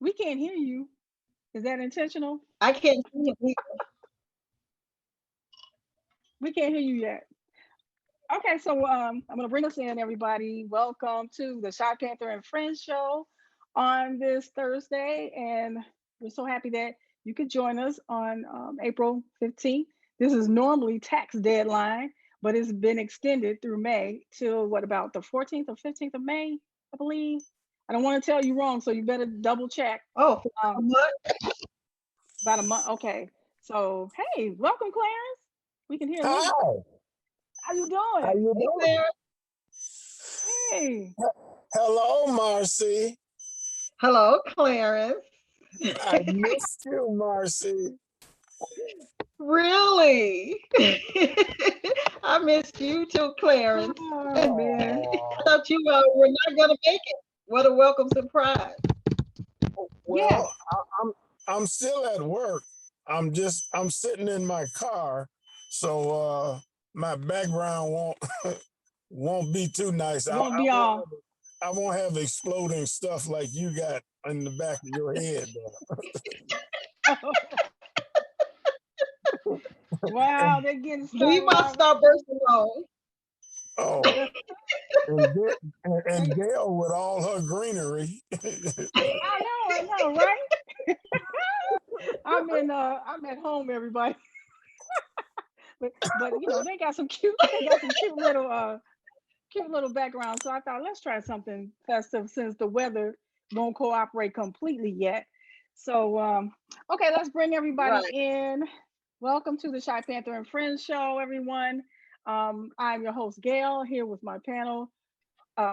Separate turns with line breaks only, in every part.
We can't hear you. Is that intentional?
I can't see it.
We can't hear you yet. Okay, so I'm gonna bring us in, everybody. Welcome to the Shy Panther and Friends show on this Thursday, and we're so happy that you could join us on April 15th. This is normally tax deadline, but it's been extended through May till what about the 14th or 15th of May, I believe. I don't want to tell you wrong, so you better double check.
Oh,
Um,
what?
about a month. Okay, so hey, welcome, Clarence. We can hear a little.
Hi,
How you
how
doing?
you
Hey,
doing?
Claire.
Hey.
Hello, Marcy.
Hello, Clarence.
I missed you, Marcy.
Really? I missed you too, Clarence.
Oh
I
man.
Oh,
thought you were not going to make it. What a welcome surprise.
Yes.
well, I'm still at work. I'm sitting in my car, so my background won't be too nice.
Won't be all.
I won't have exploding stuff like you got in the back of your head.
Wow, they're getting
We
started
must
off.
start bursting on.
Oh, and,
They,
Gail with all her greenery.
I know, right? I'm at home, everybody. But they got some cute little backgrounds. So I thought let's try something festive since the weather won't cooperate completely yet. So okay, let's bring everybody
Right.
in. Welcome to the Shy Panther and Friends show, everyone. I'm your host Gail here with my panel,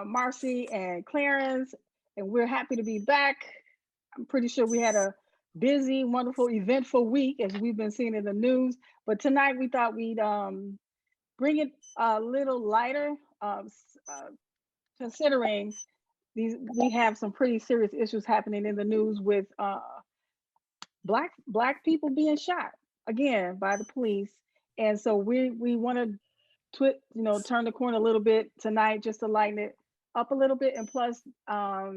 Marcy and Clarence, and we're happy to be back. I'm pretty sure we had a busy, wonderful, eventful week as we've been seeing in the news. But tonight we thought we'd bring it a little lighter, considering these we have some pretty serious issues happening in the news with black people being shot again by the police, and so we want to turn the corner a little bit tonight just to lighten it up a little bit, and plus I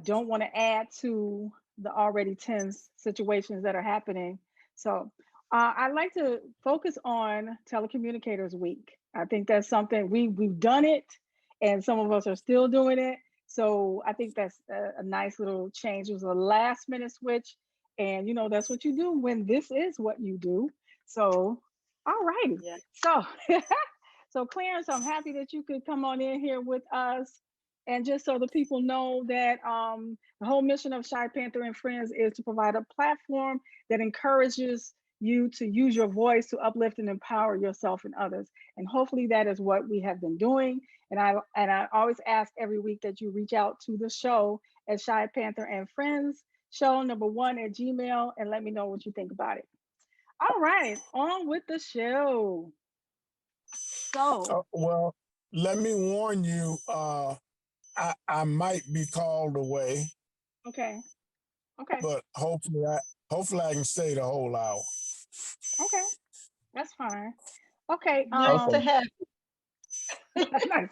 don't want to add to the already tense situations that are happening. So I'd like to focus on Telecommunicators Week. I think that's something we've done it, and some of us are still doing it. So I think that's a nice little change. It was a last minute switch, and that's what you do when this is what you do. So, all righty.
Yeah.
So, so Clarence, I'm happy that you could come on in here with us. And just so the people know that the whole mission of Shy Panther and Friends is to provide a platform that encourages you to use your voice to uplift and empower yourself and others. And hopefully that is what we have been doing. And I always ask every week that you reach out to the show at Shy Panther and Friends, show number 1 at Gmail, and let me know what you think about it. All right, on with the show. So,
Well, let me warn you. I might be called away,
okay, okay,
but hopefully I can stay the whole hour.
okay, that's fine. Okay,
Nice to
Okay.
have
nice.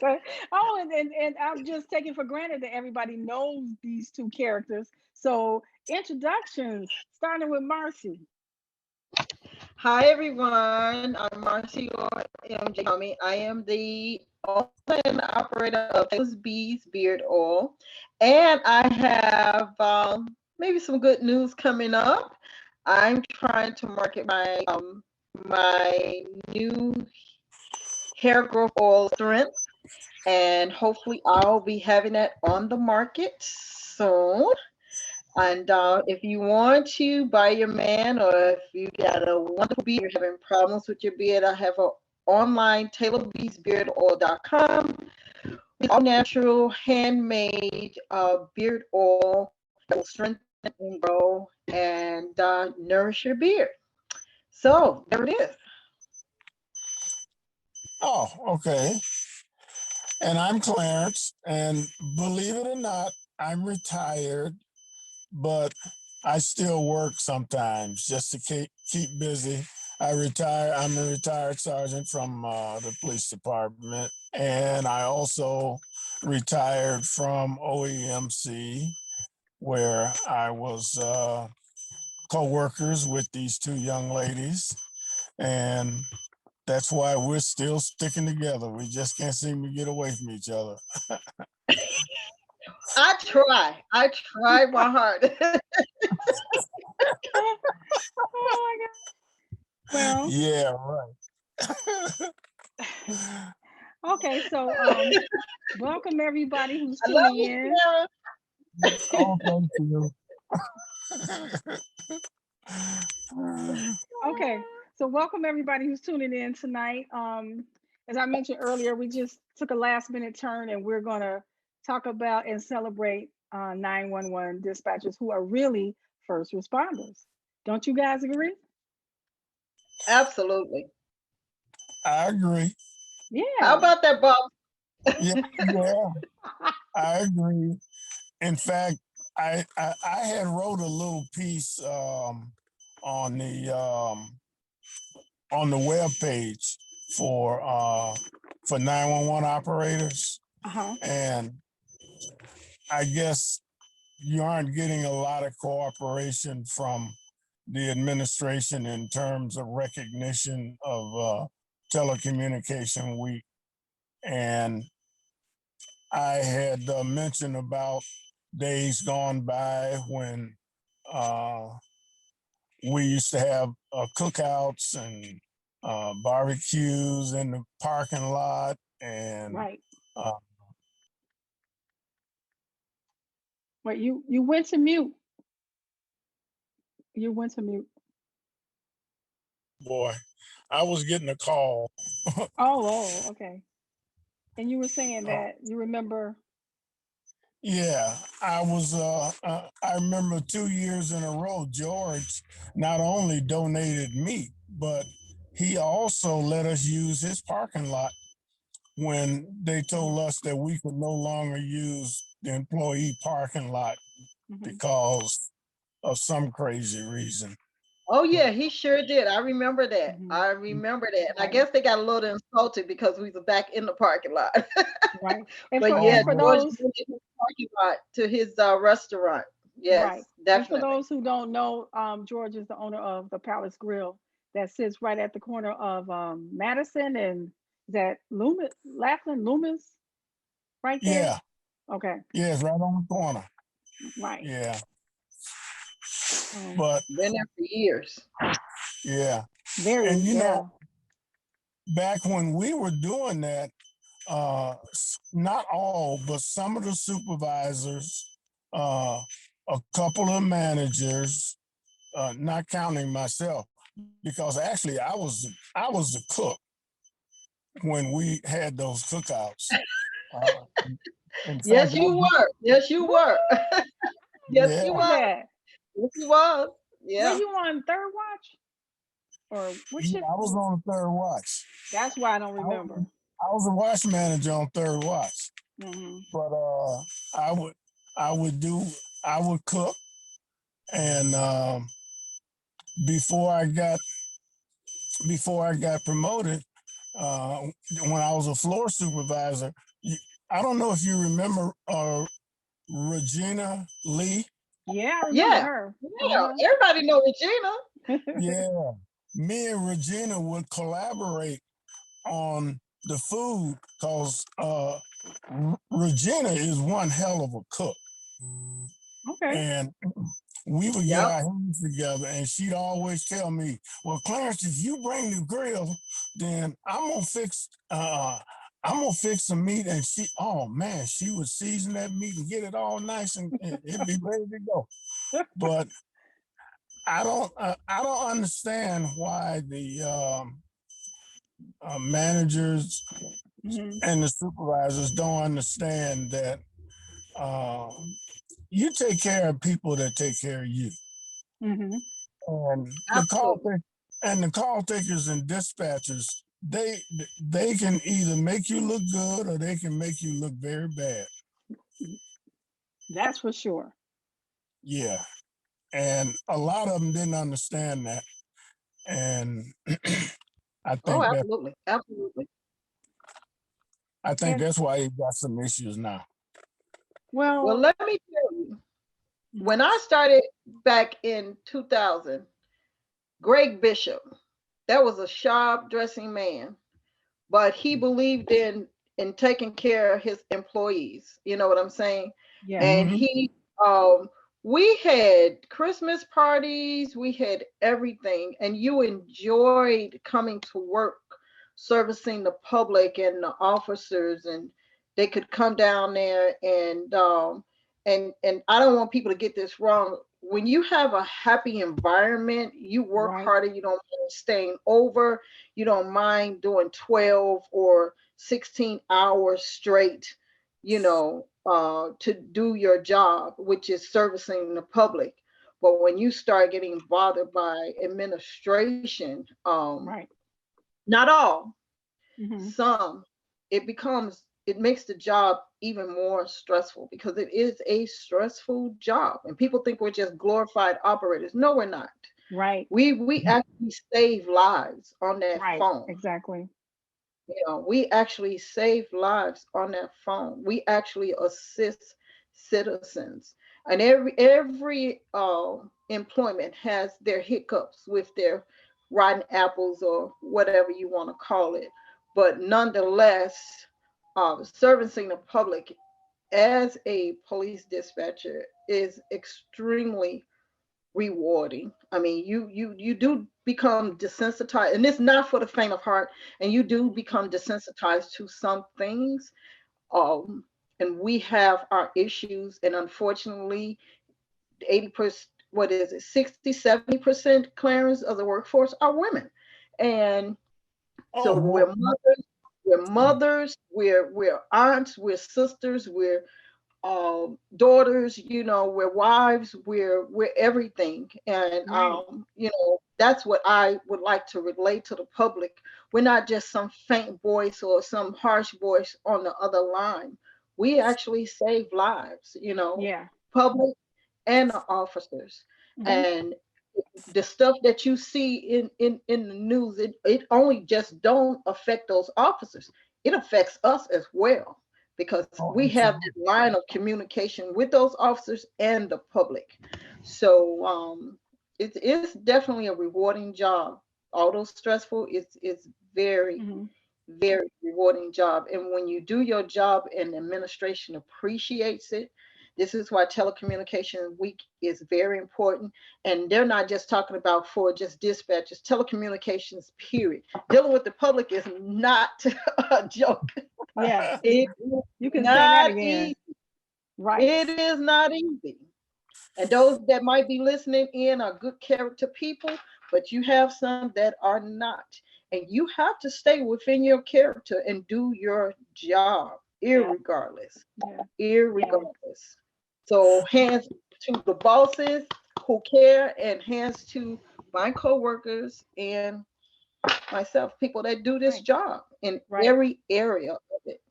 Oh, and I'm just taking for granted that everybody knows these two characters. So introductions, starting with Marcy.
Hi, everyone. I'm Marcy or MJ Tommy. I am the owner and operator of Taylor's Bees Beard Oil. And I have maybe some good news coming up. I'm trying to market my new hair growth oil strength, and hopefully I'll be having that on the market soon. And if you want to buy your man, or if you got a wonderful beard, you're having problems with your beard, I have a online tailorbeesbeardoil.com with all natural handmade beard oil that will strengthen and grow and nourish your beard. So there it is.
Oh, okay. And I'm Clarence, and believe it or not, I'm retired, but I still work sometimes just to keep busy. I'm a retired sergeant from the police department, and I also retired from OEMC. where I was co-workers with these two young ladies, and that's why we're still sticking together. We just can't seem to get away from each other.
I try my hardest.
Oh my God. Well,
Yeah, right.
okay, so welcome everybody who's
I love
tuning
you,
in.
Sarah.
Oh, thank you.
Okay, so welcome everybody who's tuning in tonight. As I mentioned earlier, we just took a last minute turn and we're gonna talk about and celebrate 911 dispatchers who are really first responders. Don't you guys agree?
Absolutely.
I agree.
How
Yeah.
about that, Bob?
Yeah, yeah, I agree. In fact, I had wrote a little piece on the um, on the web page for 911 operators,
Uh-huh.
and I guess you aren't getting a lot of cooperation from the administration in terms of recognition of telecommunication week. And I had mentioned about days gone by when uh, we used to have cookouts and barbecues in the parking lot, and
Right.
uh,
Wait, you went to mute. You went to mute.
boy, I was getting a call.
Oh, okay. And you were saying
Uh,
that you remember.
yeah, I remember 2 years in a row, George not only donated meat, but he also let us use his parking lot when they told us that we could no longer use the employee parking lot
Mhm,
because of some crazy reason.
Oh yeah, he sure did. I remember that.
mhm.
I remember that. And I
Right,
guess they got a little insulted because we were back in the parking lot.
right. And
But
for
Oh,
yeah,
and for
really?
George
those
moved his parking lot to his restaurant. Yes,
right, and for
definitely.
those who don't know, George is the owner of the Palace Grill that sits right at the corner of Madison and is that Loomis, Laughlin Loomis, right there.
Yeah,
Okay,
yeah, it's right on the corner.
right.
Yeah,
So
but
Been there for years.
yeah,
very,
and
yeah.
back when we were doing that, not all, but some of the supervisors, uh, a couple of managers, not counting myself, because actually I was the cook when we had those cookouts. Uh, in fact,
Yes, you were. Yes, you were.
What?
Yes,
When
you
yeah,
was
was.
that?
Yes, you was.
Were
Yeah.
you on third watch or what
yeah,
shift?
I was on the third watch.
That's why I don't
I was,
remember.
I was a watch manager on third watch,
Hmm.
but I would I would do I would cook, and before I got before I got promoted, uh, when I was a floor supervisor, I don't know if you remember Regina Lee.
Yeah, I remember
Yeah.
her.
Yeah. Everybody know Regina.
Yeah, me and Regina would collaborate on the food because Regina is one hell of a cook,
Okay.
and we would get
Yep.
our hands together, and she'd always tell me, "Well, Clarence, if you bring the grill, then I'm gonna fix some meat." And oh man, she would season that meat and get it all nice, and it'd be ready to go. But I don't understand why the managers
Hmm.
and the supervisors don't understand that uh, you take care of people that take care of you.
Hmm.
And
Absolutely.
the call takers and dispatchers, they they can either make you look good or they can make you look very bad.
That's for sure.
Yeah. And a lot of them didn't understand that. And I
Oh,
think that
absolutely. Absolutely.
I think
And
that's why he got some issues now.
Well,
well,
let me tell you. When I started back in 2000, Greg Bishop, that was a sharp dressing man, but he believed in taking care of his employees. You know what I'm saying?
Yes.
And
Mhm.
he we had Christmas parties, we had everything, and you enjoyed coming to work, servicing the public and the officers, and they could come down there and I don't want people to get this wrong. When you have a happy environment, you work
Right.
harder, you don't mind staying over, you don't mind doing 12 or 16 hours straight, to do your job, which is servicing the public. But when you start getting bothered by administration,
Right.
not all,
Hmm.
some, it makes the job even more stressful because it is a stressful job. And people think we're just glorified operators. No, we're not.
Right.
We actually save lives on that
Right.
phone.
Exactly.
We actually save lives on that phone. We actually assist citizens, and every employment has their hiccups with their rotten apples or whatever you want to call it. But nonetheless, servicing the public as a police dispatcher is extremely rewarding. I mean, you do become desensitized, and it's not for the faint of heart. And you do become desensitized to some things. Um, and we have our issues, and unfortunately, 80%, what is it, 60, 70%, Clarence, of the workforce are women. And
Oh,
so
more.
we're aunts, we're sisters, we're daughters, we're wives, we're everything. And
Right.
that's what I would like to relate to the public. We're not just some faint voice or some harsh voice on the other line. We actually save lives,
Yeah.
public and the officers.
Hmm.
And the stuff that you see in the news, it only just don't affect those officers. It affects us as well because
Oh,
we have
absolutely.
that line of communication with those officers and the public. So it's definitely a rewarding job. Although stressful, it's very,
Hmm.
very rewarding job. And when you do your job and the administration appreciates it, this is why Telecommunication Week is very important. And they're not just talking about for just dispatchers, telecommunications, period. Dealing with the public is not a joke.
Yes.
It is
You can say that
not
again.
easy.
Right.
It is not easy. And those that might be listening in are good character people, but you have some that are not. And you have to stay within your character and do your job,
Yeah.
irregardless.
Yeah. Yeah.
Irregardless. So hands to the bosses who care, and hands to my coworkers and myself, people that do this
Right.
job in
Right.
every area of it.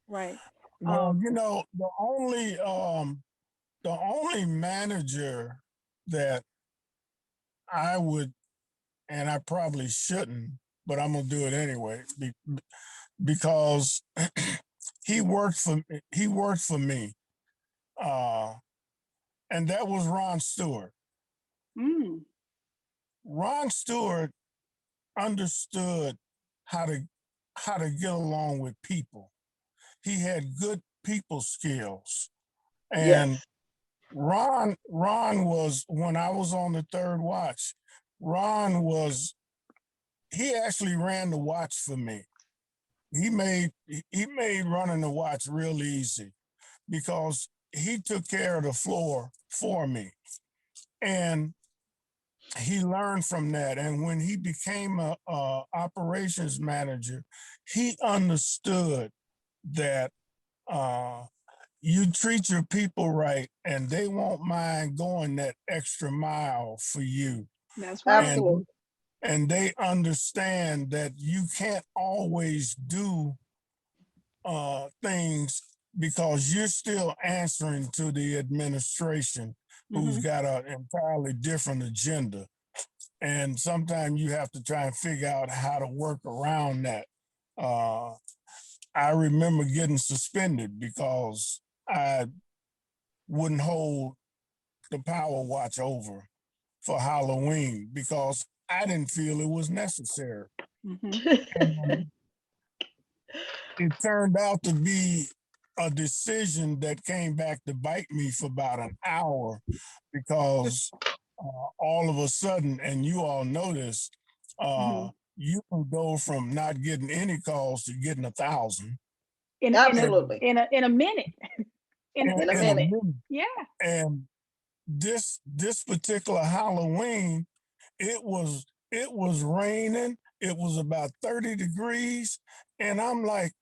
Right.
Well, the only manager that I would, and I probably shouldn't, but I'm gonna do it anyway, because he worked for me, uh, and that was Ron Stewart.
Mm.
Ron Stewart understood how to how to get along with people. He had good people skills, and
Yes.
Ron was, when I was on the third watch. Ron was he actually ran the watch for me. He made running the watch real easy because he took care of the floor for me, and he learned from that. And when he became a operations manager, he understood that uh, you treat your people right, and they won't mind going that extra mile for you.
That's right.
And
Absolutely.
and they understand that you can't always do things because you're still answering to the administration, who's
Hmm.
got an entirely different agenda. And sometimes you have to try and figure out how to work around that. Uh, I remember getting suspended because I wouldn't hold the power watch over for Halloween because I didn't feel it was necessary. And it turned out to be a decision that came back to bite me for about an hour because all of a sudden, and you all notice, you can go from not getting any calls to getting 1,000
Absolutely.
In a minute.
In a
in a
minute.
minute.
Yeah.
And this particular Halloween, it was raining. It was about 30 degrees, and I'm like,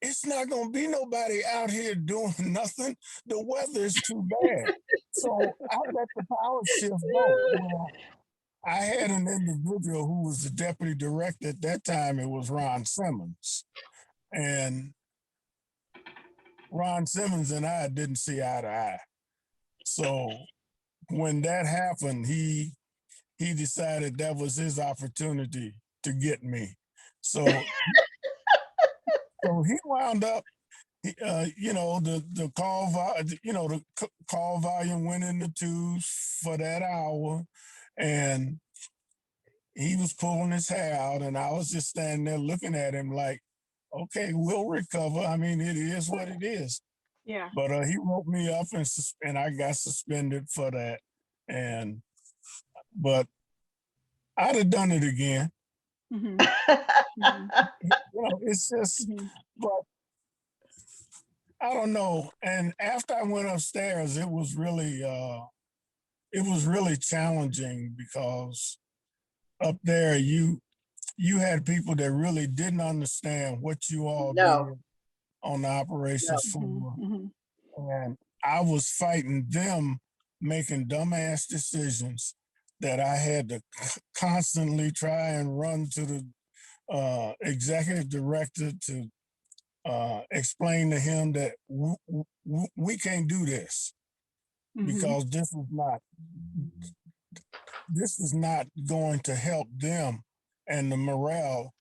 it's not gonna be nobody out here doing nothing. The weather is too bad. So I let the power shift go. Well, I had an individual who was the deputy director at that time. It was Ron Simmons. And Ron Simmons and I didn't see eye to eye. So when that happened, he decided that was his opportunity to get me. So he wound up, the call volume went in the twos for that hour, and he was pulling his hair out, and I was just standing there looking at him like, okay, we'll recover. I mean, it is what it is.
Yeah.
But he woke me up, and I got suspended for that. But I'd have done it again. It's just, but I don't know. And after I went upstairs, it was really challenging because up there you had people that really didn't understand what you all
No.
did on the operations
No.
floor. And I was fighting them making dumbass decisions that I had to constantly try and run to the executive director to explain to him that we can't do this because this is not going to help them, and the morale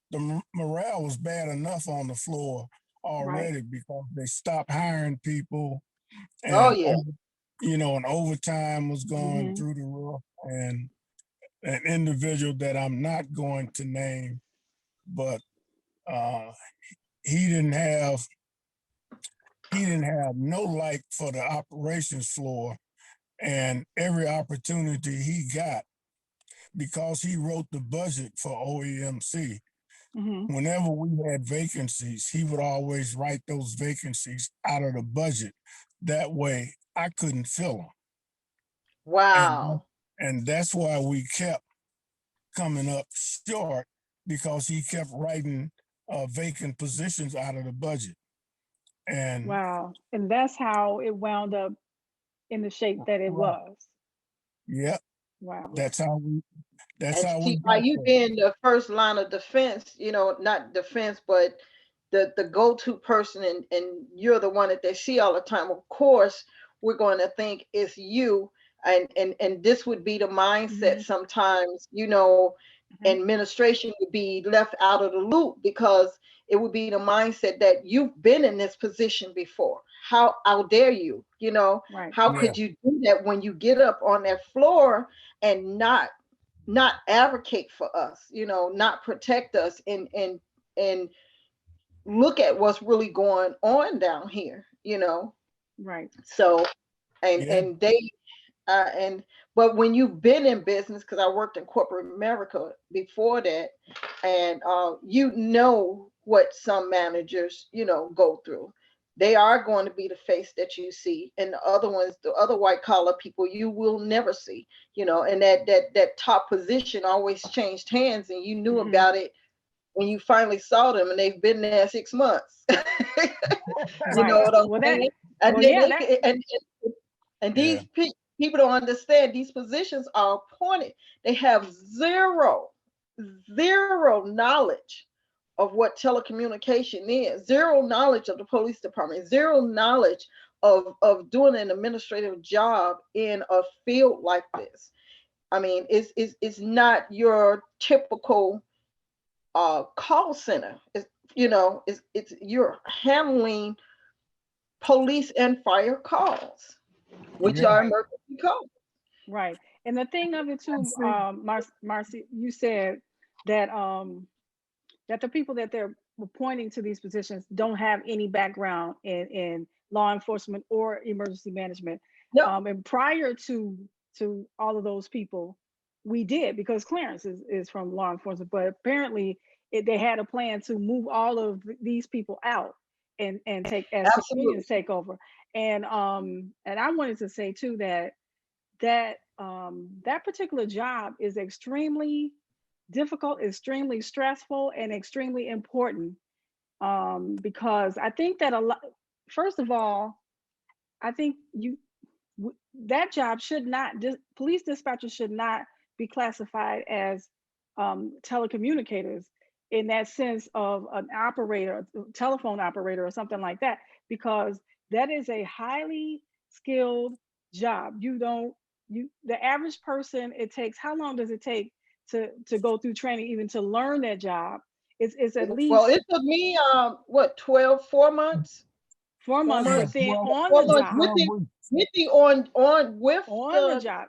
was bad enough on the floor already because they stopped hiring people, and and overtime was going through the roof, and an individual that I'm not going to name, but he didn't have no like for the operations floor, and every opportunity he got, because he wrote the budget for OEMC, whenever we had vacancies, he would always write those vacancies out of the budget. That way I couldn't fill them.
Wow.
And that's why we kept coming up short, because he kept writing vacant positions out of the budget. And
wow. And that's how it wound up in the shape that it was.
Yep.
Wow.
That's how we
by you being the first line of defense, not defense, but the go-to person, and you're the one that they see all the time. Of course, we're going to think it's you, and this would be the mindset sometimes, administration would be left out of the loop because it would be the mindset that you've been in this position before. How dare you? How could you do that when you get up on that floor and not advocate for us, not protect us, and look at what's really going on down here,
Right.
So, and they but when you've been in business, because I worked in corporate America before that, and what some managers go through. They are going to be the face that you see, and the other ones, the other white collar people, you will never see. And that top position always changed hands, and you knew about it when you finally saw them, and they've been there 6 months. You know what I'm saying? And these people don't understand, these positions are appointed. They have zero knowledge of what telecommunication is, zero knowledge of the police department, zero knowledge of doing an administrative job in a field like this. I mean, it's not your typical call center. It's you're handling police and fire calls. which
Yeah.
are emergency calls.
Right. And the thing of it too,
See,
Marcy, you said that that the people that they're appointing to these positions don't have any background in law enforcement or emergency management.
Yep,
And prior to all of those people, we did, because Clarence is from law enforcement, but apparently they had a plan to move all of these people out and take as
absolutely.
civilians take over. And I wanted to say too that that particular job is extremely difficult, extremely stressful, and extremely important, because I think that a lot. First of all, I think that job should not. Police dispatchers should not be classified as telecommunicators in that sense of an operator, a telephone operator, or something like that, because that is a highly skilled job. You don't the average person, it takes, how long does it take to go through training even to learn that job? It's at
Well,
least
it took me what 4 months,
4 months,
yeah,
but then
well,
on the
4 months
job,
with
12
the
weeks.
with the on with
on the
the
job.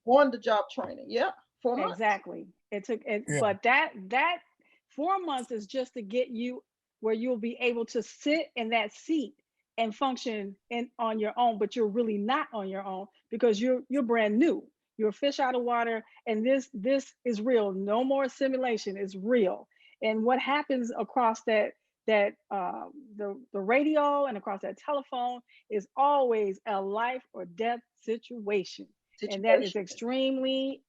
on the job training. Yeah, 4 months.
Exactly. It took it,
Yeah,
but that 4 months is just to get you where you'll be able to sit in that seat and function on your own, but you're really not on your own because you're brand new. You're a fish out of water, and this is real. No more simulation. It's real. And what happens across the radio and across that telephone is always a life or death situation, and
Situation.
that is extremely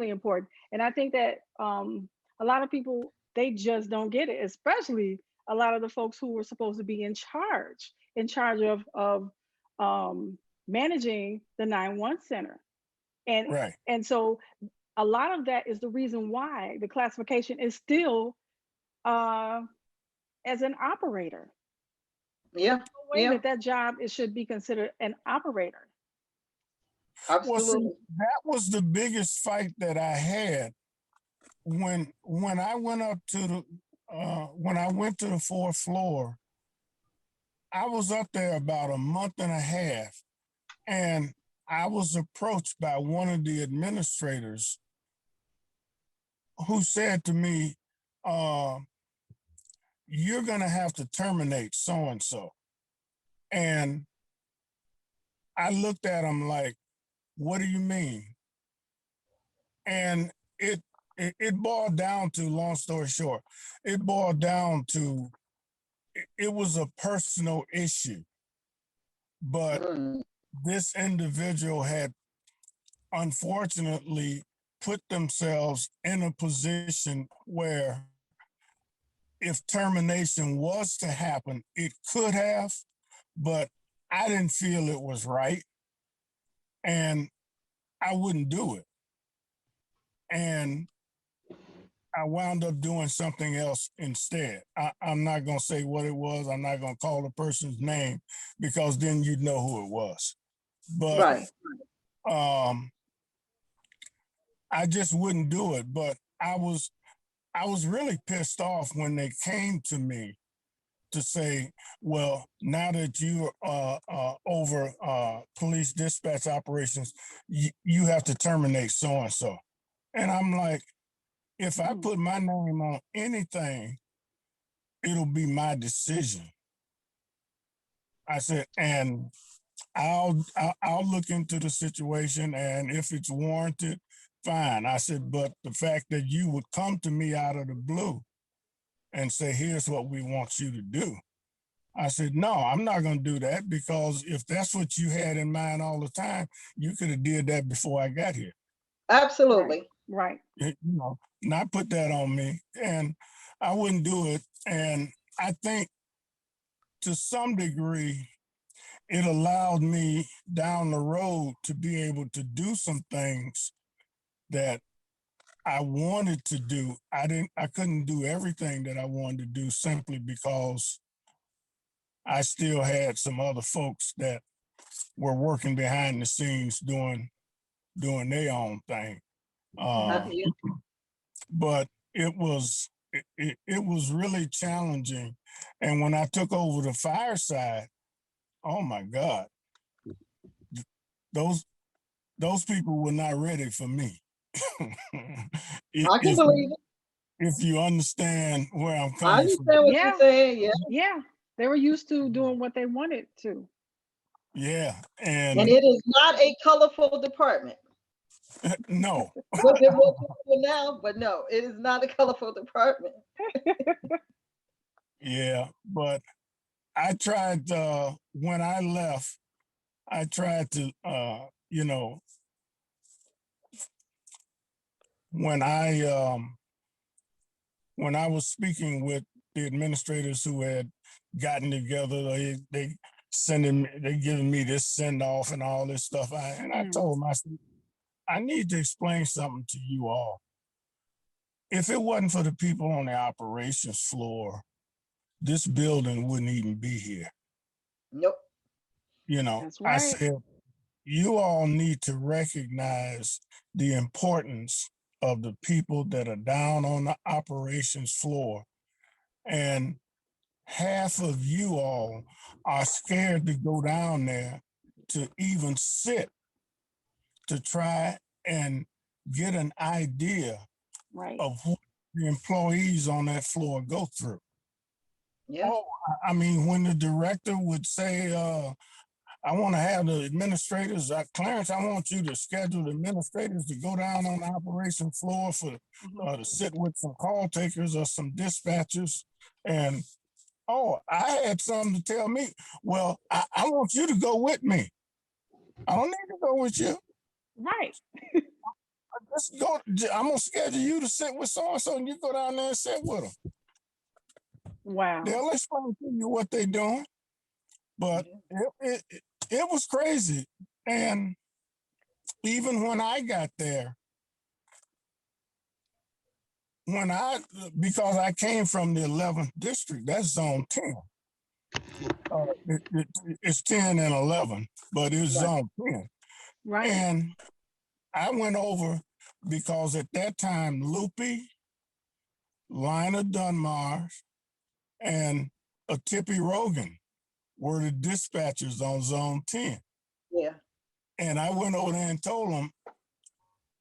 important. And I think that a lot of people, they just don't get it, especially a lot of the folks who were supposed to be in charge of managing the 911 center. And
right.
and so a lot of that is the reason why the classification is still uh, as an operator.
Yeah,
No way
yeah,
that job it should be considered an operator.
Well, see,
absolutely.
that was the biggest fight that I had when I went up to the when I went to the fourth floor. I was up there about a month and a half, and I was approached by one of the administrators who said to me, uh, "You're gonna have to terminate so and so." And I looked at him like, "What do you mean?" And it boiled down to, long story short, it boiled down to it was a personal issue, but
Mm.
this individual had unfortunately put themselves in a position where if termination was to happen, it could have, but I didn't feel it was right, and I wouldn't do it. And I wound up doing something else instead. I'm not going to say what it was. I'm not going to call the person's name because then you'd know who it was. But
Right.
um, I just wouldn't do it. But I was really pissed off when they came to me to say, well, now that you're over police dispatch operations, you have to terminate so and so. And I'm like, if I
Mm,
put my name on anything, it'll be my decision. I said, and I'll look into the situation, and if it's warranted, fine. I said, but the fact that you would come to me out of the blue and say, here's what we want you to do. I said, no, I'm not going to do that, because if that's what you had in mind all the time, you could have did that before I got here.
right,
Absolutely.
right.
Not put that on me, and I wouldn't do it. And I think to some degree, it allowed me down the road to be able to do some things that I wanted to do. I couldn't do everything that I wanted to do simply because I still had some other folks that were working behind the scenes doing their own thing. Uh,
Yeah.
but it was really challenging. And when I took over the fireside, oh my God, those people were not ready for me.
I can
if
believe it.
if you understand where I'm
I
coming from.
understand what
Yeah,
you're saying. Yeah.
yeah. They were used to doing what they wanted to.
Yeah,
And
and
it is not a colorful department.
no,
What they're doing now, but no, it is not a colorful department.
yeah, but I tried when I left, I tried to you know, when I was speaking with the administrators who had gotten together, they sending me, they giving me this send off and all this stuff. I
Mm,
told them, I said, I need to explain something to you all. If it wasn't for the people on the operations floor, this building wouldn't even be here.
Nope.
You know,
that's
I
right.
said, you all need to recognize the importance of the people that are down on the operations floor. And half of you all are scared to go down there to even sit to try and get an idea
Right.
of what the employees on that floor go through.
Yeah.
Oh, I mean, when the director would say, I want to have the administrators, Clarence, I want you to schedule the administrators to go down on the operation floor for
Mhm.
to sit with some call takers or some dispatchers. And oh, I had something to tell me. Well, I want you to go with me. I don't need to go with you.
Right.
Just go. I'm gonna schedule you to sit with so and so, and you go down there and sit with them.
Wow.
They'll explain to you what they're doing. But
Yeah.
it was crazy. And even when I got there, when I because I came from the 11th district, that's zone 10. It's 10 and 11, but it's
Right.
zone 10.
Right.
And I went over because at that time, Loopy, Lina Dunmar, and a Tippy Rogan were the dispatchers on zone 10.
Yeah.
And I went over there and told them,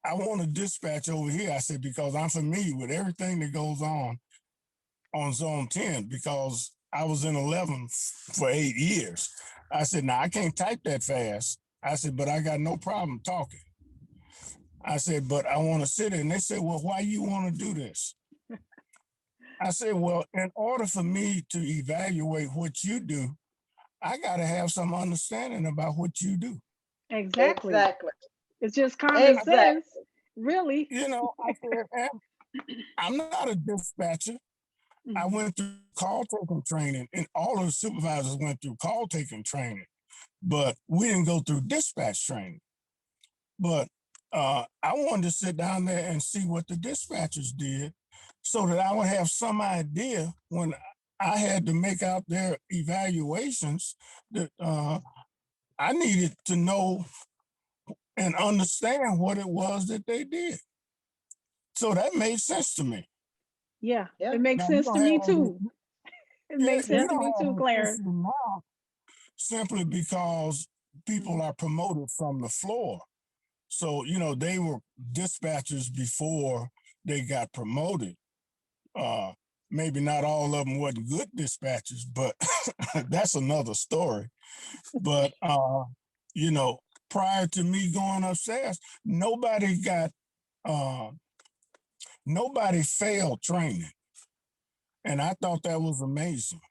I want to dispatch over here. I said, because I'm familiar with everything that goes on zone 10 because I was in 11 for 8 years. I said, now I can't type that fast. I said, but I got no problem talking. I said, but I want to sit in. And they said, well, why you want to do this? I said, well, in order for me to evaluate what you do, I got to have some understanding about what you do.
Exactly.
Exactly.
It's just common
Exactly.
sense, really.
You know, I said, I'm not a dispatcher. I
Mhm.
went through call taking training, and all of the supervisors went through call taking training, but we didn't go through dispatch training. But I wanted to sit down there and see what the dispatchers did so that I would have some idea when I had to make out their evaluations that I needed to know and understand what it was that they did. So that made sense to me.
Yeah.
Yeah.
It makes
Now you
sense to
don't have
me
any,
too. It
yeah,
makes
you
sense
Yeah.
to
don't
me
have
too,
an
Clarence.
issue now simply because people
Mhm.
are promoted from the floor. So, you know, they were dispatchers before they got promoted. Uh, Maybe not all of them wasn't good dispatchers, but that's another story. But, you know, prior to me going upstairs, uh, nobody failed training. And I thought that was amazing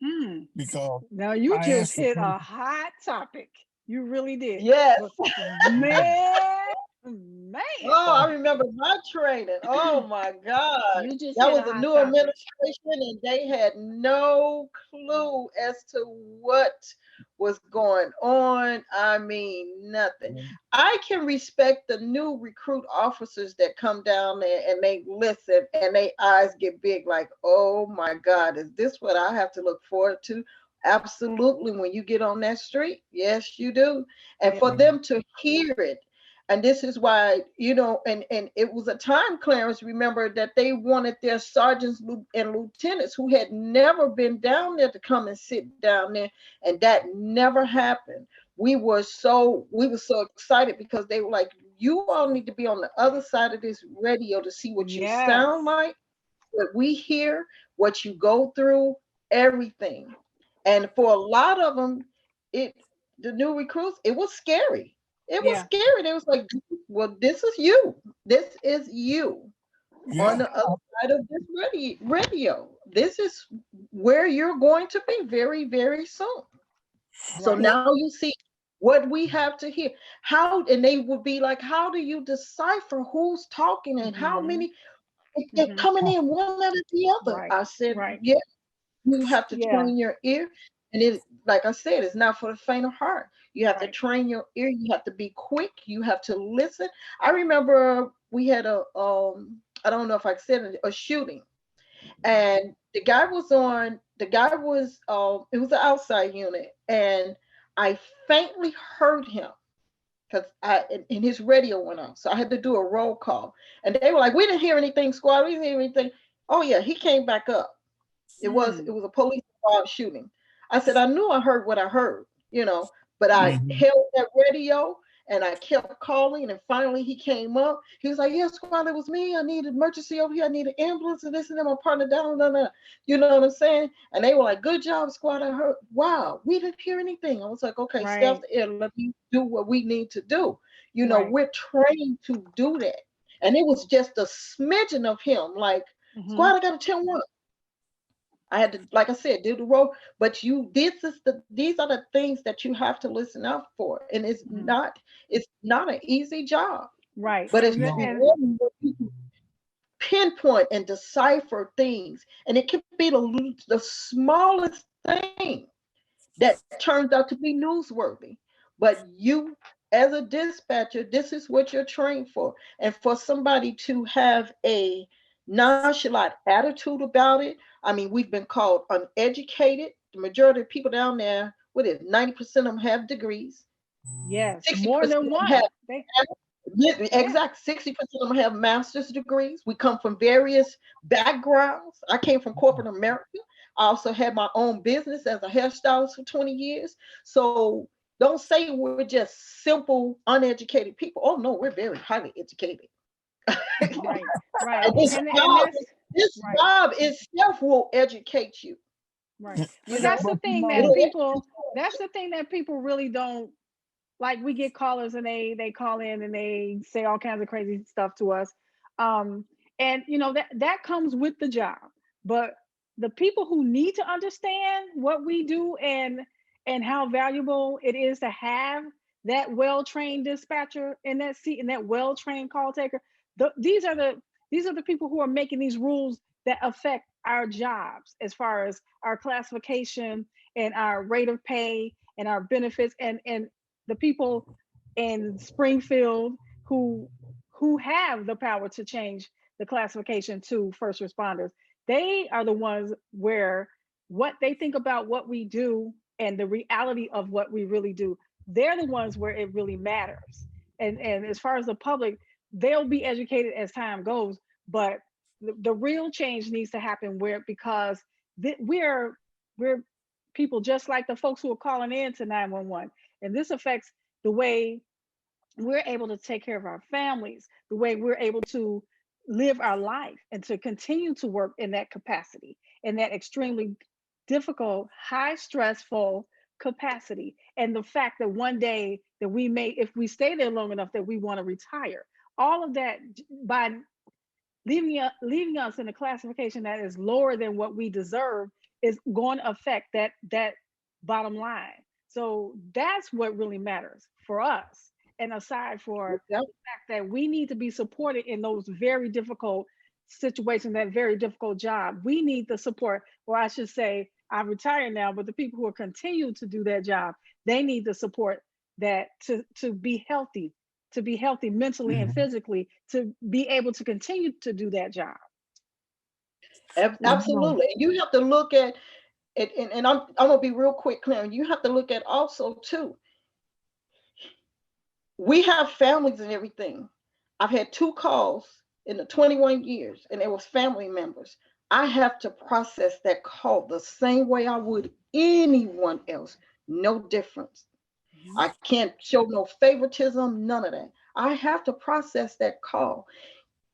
Mm.
because
Now you
I
just
asked the
hit
person,
a hot topic. You really did.
Yes.
But man, man,
Oh, I remember my training. Oh my God.
you just
That
hit a
was a
hot
new
topic.
administration, and they had no clue as to what was going on. I mean, nothing. I can respect the new recruit officers that come down there and they listen and their eyes get big, like, oh my God, is this what I have to look forward to? Absolutely. When you get on that street, yes, you do. And
Yeah.
for them to hear it, and this is why, and it was a time, Clarence, remember, that they wanted their sergeants and lieutenants who had never been down there to come and sit down there, and that never happened. we were so excited because they were like, you all need to be on the other side of this radio to see what you
Yes.
sound like, what we hear, what you go through, everything. And for a lot of them, it the new recruits, it was scary. It was
Yeah.
scary. They was like, well, this is you. This is you on
Yeah.
the other side of this radio. This is where you're going to be very, very soon. So
Right.
now you see what we have to hear. How, and they would be like, how do you decipher who's talking and how
Mm-hmm.
many they're
Mm-hmm.
coming in one after the other?
Right.
I said,
Right.
yeah, you have to
Yeah.
train your ear. And it, like I said, it's not for the faint of heart. You have to
Right.
train your ear. You have to be quick. You have to listen. I remember we had I don't know if I said it, a shooting, and the guy was it was an outside unit, and I faintly heard him because and his radio went off, so I had to do a roll call, and they were like, we didn't hear anything, squad, we didn't hear anything. Oh yeah, he came back up. It
Mm.
was a police involved shooting. I said, I knew I heard what I heard, but I
Mhm.
held that radio and I kept calling, and finally he came up. He was like, yeah, squad, it was me. I needed emergency over here. I need an ambulance and this and that. My partner down, down, down. You know what I'm saying? And they were like, good job, squad. I heard, wow, we didn't hear anything. I was like, okay, stay off
Right.
the air. Let me do what we need to do.
Right.
We're trained to do that. And it was just a smidgen of him, like,
Mm-hmm.
squad, I got to tell one. I had to, like I said, do the role. But these are the things that you have to listen out for. And
Mm-hmm.
it's not an easy job,
Right.
but it's
And
very
No.
and
important that you can pinpoint and decipher things. And it can be the smallest thing that turns out to be newsworthy. But you, as a dispatcher, this is what you're trained for. And for somebody to have a nonchalant attitude about it, I mean, we've been called uneducated. The majority of people down there, what is it, 90% of them have degrees,
yes, more
60%
than
of them have
one. They
yeah,
yeah.
exact 60% of them have master's degrees. We come from various backgrounds. I came from corporate America. I also had my own business as a hairstylist for 20 years. So don't say we're just simple, uneducated people. Oh no, we're very highly educated.
Right. Right.
And this
And
job,
that's
this
right.
job itself will educate you.
Right.
You
But
know,
that's the
But you
thing that
know,
it'll
people that's the thing that people really don't like. We get callers and they call in and they say all kinds of crazy stuff to us. Um and that comes with the job. But the people who need to understand what we do and how valuable it is to have that well-trained dispatcher in that seat and that well-trained call taker, these are the people who are making these rules that affect our jobs as far as our classification and our rate of pay and our benefits and the people in Springfield who have the power to change the classification to first responders. They are the ones where what they think about what we do and the reality of what we really do, they're the ones where it really matters. And as far as the public, they'll be educated as time goes, but the real change needs to happen where because we're people just like the folks who are calling in to 911, and this affects the way we're able to take care of our families, the way we're able to live our life and to continue to work in that capacity, in that extremely difficult, high stressful capacity. And the fact that one day that we may, if we stay there long enough, that we want to retire. All of that by leaving us in a classification that is lower than what we deserve is going to affect that bottom line. So that's what really matters for us. And aside for
Yep.
the fact that we need to be supported in those very difficult situations, that very difficult job, we need the support. Or I should say, I'm retired now, but the people who are continuing to do that job, they need the support that to be healthy mentally and
mhm.
physically to be able to continue to do that job.
Well, you know,
Absolutely. You have to look at it, and I'm gonna be real quick, Clarence. You have to look at also too. We have families and everything. I've had two calls in the 21 years, and it was family members. I have to process that call the same way I would anyone else. No difference. I can't show no favoritism, none of that. I have to process that call.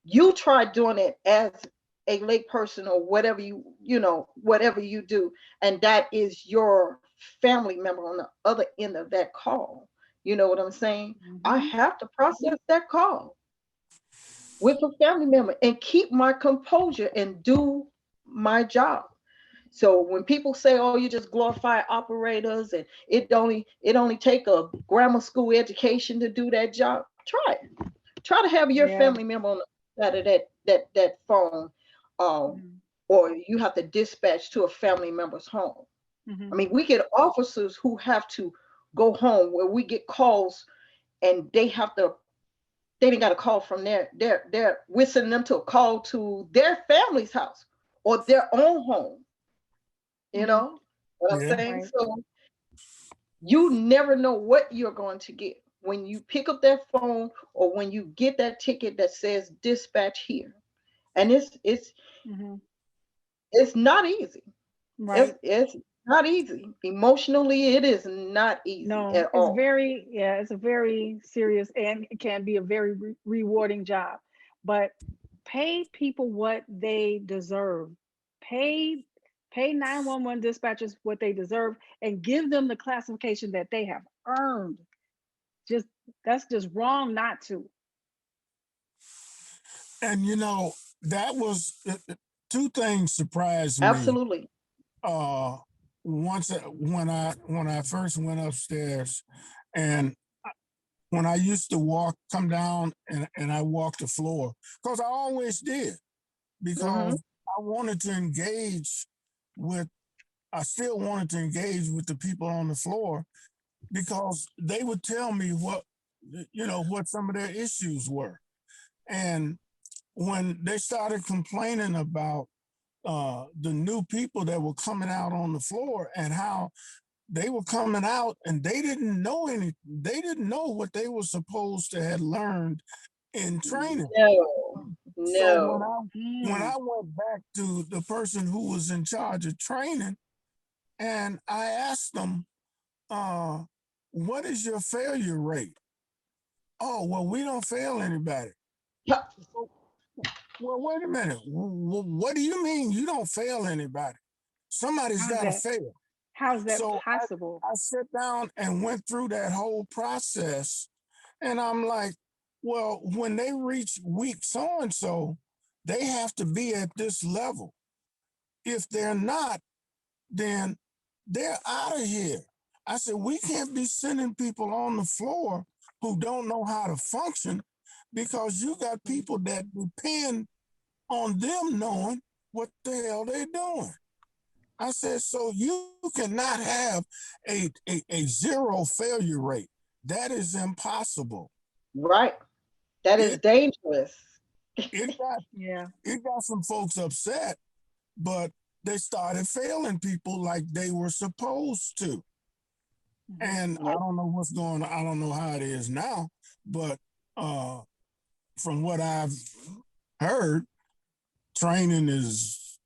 You try doing it as a lay person or whatever whatever you do, and that is your family member on the other end of that call. You know what I'm saying? I have to process that call with a family member and keep my composure and do my job. So when people say, "Oh, you just glorify operators and it only take a grammar school education to do that job," try it. Try to have your
Yeah.
family member on the side of that phone, um,
Mhm.
or you have to dispatch to a family member's home. I
Mhm.
mean, we get officers who have to go home where we get calls and they didn't got a call from their we're sending them to a call to their family's house or their own home. You
Mhm.
know what I'm
Yeah.
saying?
Right.
So you never know what you're going to get when you pick up that phone or when you get that ticket that says dispatch here. And
Mhm.
it's not easy.
Right.
It's not easy. Emotionally, it is not easy
No,
at all.
it's a very serious and it can be a very rewarding job. But pay people what they deserve. Pay pay 911 dispatchers what they deserve and give them the classification that they have earned. Just that's just wrong not to.
And that was two things surprised me.
Absolutely.
Uh, when I first went upstairs, and when I used to come down and I walked the floor, because I always did,
Hmm.
because I wanted to engage with, I still wanted to engage with the people on the floor because they would tell me what some of their issues were. And when they started complaining about the new people that were coming out on the floor and how they were coming out and they didn't know what they were supposed to have learned in training.
No,
So when
no.
I when
Mm,
I went back to the person who was in charge of training and I asked them, uh, what is your failure rate? Oh, well, we don't fail anybody.
Ha-
Well, wait a minute. What do you mean you don't fail anybody? Somebody's
how's
got to
that?
fail.
How's that
So
possible?
I sat down and went through that whole process. And I'm like, well, when they reach week so and so, they have to be at this level. If they're not, then they're out of here. I said, we can't be sending people on the floor who don't know how to function because you got people that depend on them knowing what the hell they're doing. I said, so you cannot have a zero failure rate. That is impossible.
right. That is
It
dangerous.
it got
Yeah.
it got some folks upset, but they started failing people like they were supposed to.
Mhm.
And I
Yep.
don't know what's going on. I don't know how it is now, but uh, from what I've heard, training is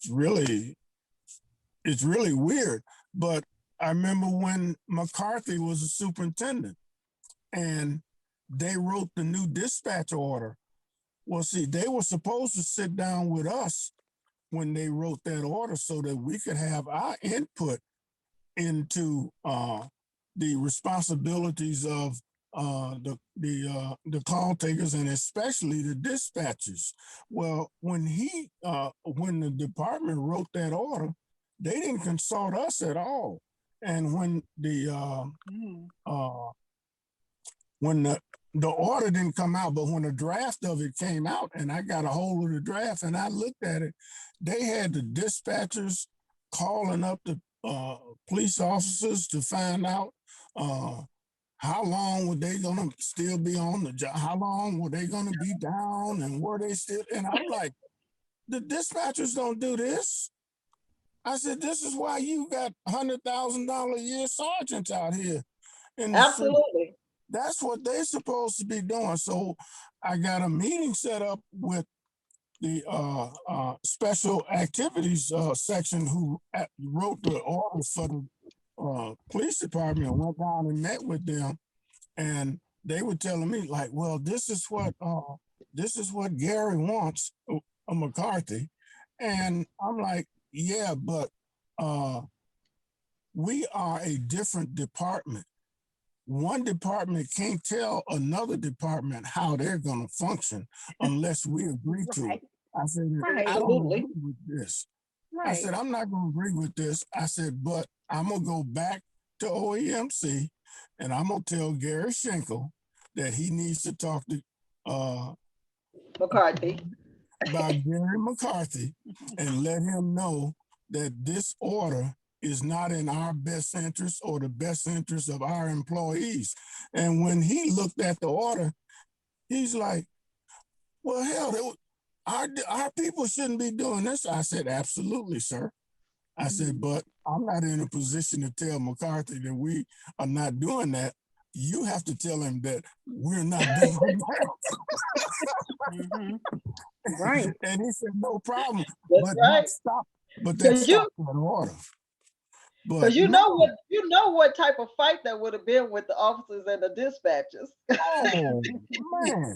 it's really weird. But I remember when McCarthy was a superintendent and they wrote the new dispatch order. Well, see, they were supposed to sit down with us when they wrote that order so that we could have our input into the responsibilities of the call takers and especially the dispatchers. Well, when the department wrote that order, they didn't consult us at all. And
Mm.
uh, when the order didn't come out, but when the draft of it came out, and I got a hold of the draft and I looked at it, they had the dispatchers calling up the police officers to find out uh, how long were they gonna still be on the job, how long were they gonna be down, and were they still? And I'm like, the dispatchers don't do this. I said, this is why you got $100,000 a year sergeants out here in the street.
Absolutely.
That's what they're supposed to be doing. So I got a meeting set up with the special activities section who wrote the orders for the police department and went down and met with them, and they were telling me like, well, this is what Gary wants, McCarthy. And I'm like, yeah, but we are a different department. One department can't tell another department how they're going to function unless we agree to it. I said, I don't
Absolutely.
agree with this. I
Right.
said, I'm not going to agree with this. I said, but I'm going to go back to OEMC and I'm going to tell Gary Schenkel that he needs to talk to
McCarthy.
about Gary McCarthy and let him know that this order is not in our best interest or the best interest of our employees. And when he looked at the order, he's like, well, hell, our people shouldn't be doing this. I said, absolutely, sir. I said, but I'm not in a position to tell McCarthy that we are not doing that. You have to tell him that we're not doing that.
Right.
And he said, no problem.
That's right.
But that
Because you,
stopped that order. But
because you know what type of fight that would have been with the officers and the dispatchers.
oh man.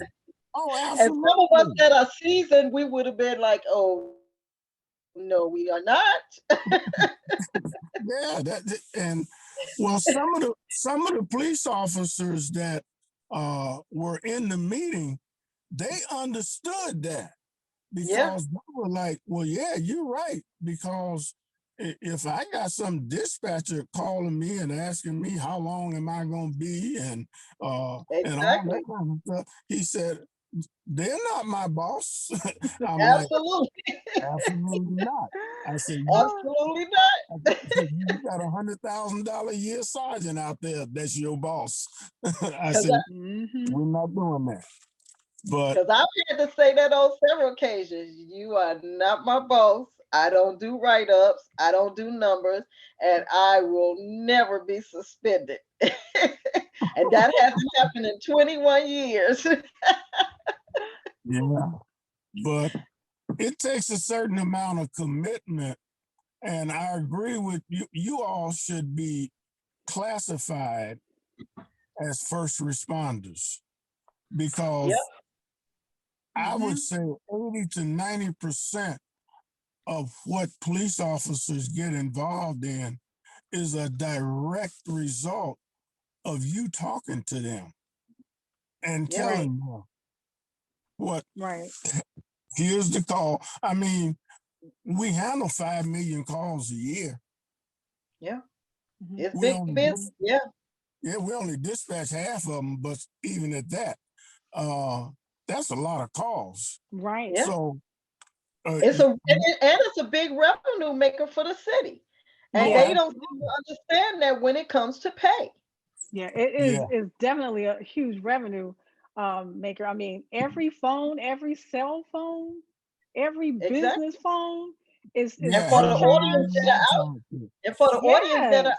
Oh,
And
absolutely.
some of us that are seasoned, we would have been like, oh no, we are not.
Yeah, and well, some of the police officers that were in the meeting, they understood that because they were like, well, yeah, you're right. Because if I got some dispatcher calling me and asking me how long am I gonna be and all that kind of stuff, he said, they're not my boss. I'm like,
Absolutely.
absolutely not. I said,
Absolutely not.
you got $100,000 a year sergeant out there. That's your boss. I
Because
said, we're not doing that. But
I've had to say that on several occasions. You are not my boss. I don't do write-ups. I don't do numbers, and I will never be suspended. And that hasn't happened in 21 years.
yeah, but it takes a certain amount of commitment. And I agree with you. You all should be classified as first responders because I would say 80 to 90% of what police officers get involved in is a direct result of you talking to them and telling them what.
Right.
Here's the call. I mean, we handle 5 million calls a year.
Yeah. It's
We
big
only
business. Yeah.
we only dispatch half of them, but even at that, that's a lot of calls.
Right.
Yeah.
So
It's a big revenue maker for the city. And
Yeah.
they don't seem to understand that when it comes to pay.
Yeah, it is is definitely a huge revenue maker. I mean, every phone, every cell phone, every
Exactly.
business phone is
And for the audience that are out,
yes.
there,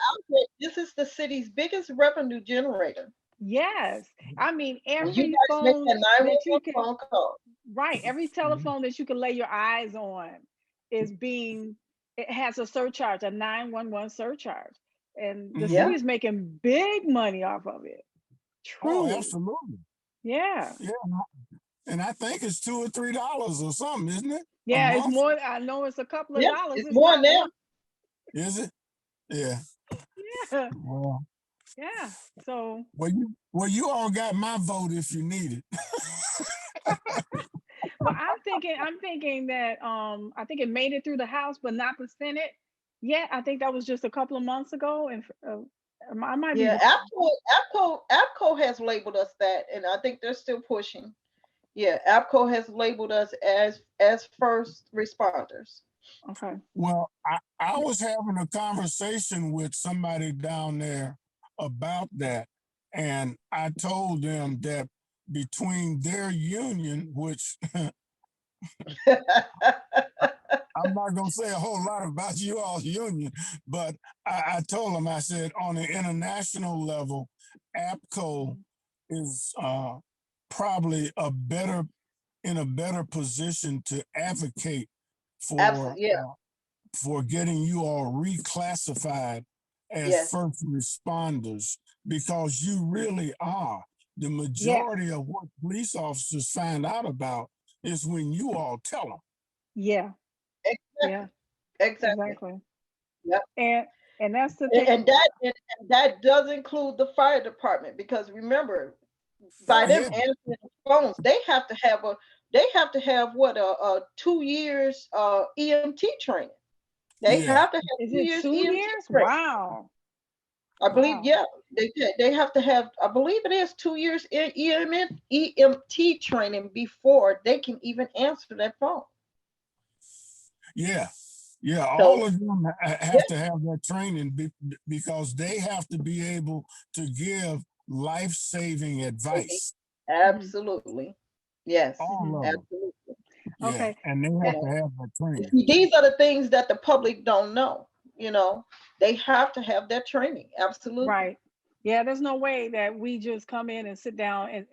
this is the city's biggest revenue generator.
Yes. I mean,
And you
every
guys make
phone
that
that you
911
can,
phone call.
right, every telephone that you can lay your eyes on is being, it has a surcharge, a 911 surcharge. And the
Yeah.
city is making big money off of it.
Oh,
Truly.
absolutely.
Yeah.
Yeah. And I think it's $2 or $3 or something, isn't it?
Yeah, it's more. I know it's a couple of
Yeah,
dollars.
it's
It's
more
not
now.
one.
Is it? Yeah.
Yeah.
Well,
Yeah. So
you all got my vote if you need it.
well, I'm thinking that I think it made it through the House, but not the Senate. Yeah, I think that was just a couple of months ago, and I might be
Yeah,
wrong.
APCO has labeled us that, and I think they're still pushing. Yeah, APCO has labeled us as first responders.
Okay.
Well, I was having a conversation with somebody down there about that, and I told them that between their union, which I'm not going to say a whole lot about you all's union, but I told them, I said, on an international level, APCO is probably in a better position to advocate for
Absolutely, yeah.
for getting you all reclassified as
Yes.
first responders, because you really are. The
Yeah.
majority of what police officers find out about is when you all tell them.
Yeah.
Exactly.
Yeah.
Exactly.
Exactly.
Yep.
And that's the thing.
And that does include the fire department, because remember, by them
Yeah,
answering the phones, they have to have what, a 2 years EMT training. They
yeah,
have to have
Is
two
it
years
2 years?
EMT training.
Wow.
I believe,
Wow.
yeah, they have to have. I believe it is 2 years EMT training before they can even answer that phone.
yeah, yeah.
So
All of them
yeah,
have to have that training because they have to be able to give life-saving advice.
Hmm.
absolutely, yes,
All
Hmm.
of them.
absolutely.
Yeah,
Okay.
and they
You
have
And,
to
know,
have that training.
see, these are the things that the public don't know. You know, they have to have that training. Absolutely.
right. Yeah, there's no way that we just come in and sit down and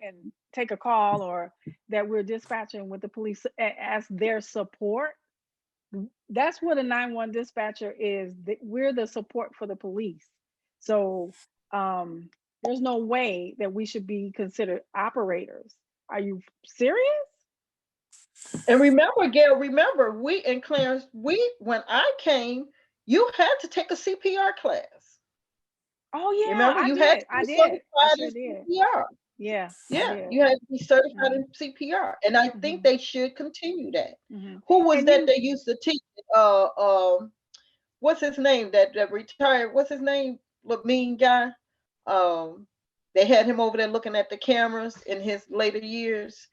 take a call, or that we're dispatching with the police as their support. That's what a 911 dispatcher is. We're the support for the police. So um, there's no way that we should be considered operators. Are you serious?
And remember, Gail, remember, we and Clarence, when I came, you had to take a CPR class.
Oh yeah,
Remember,
I
you had
did.
to
I
be
did. I
certified in
sure did.
CPR.
Yeah, I
Yeah,
did.
you had to be certified
Hmm.
in CPR, and I think
Hmm.
they should continue that.
Hmm.
Who was
And
that
you,
they used to teach? What's his name? That retired. What's his name? Look, mean guy. Um, they had him over there looking at the cameras in his later years.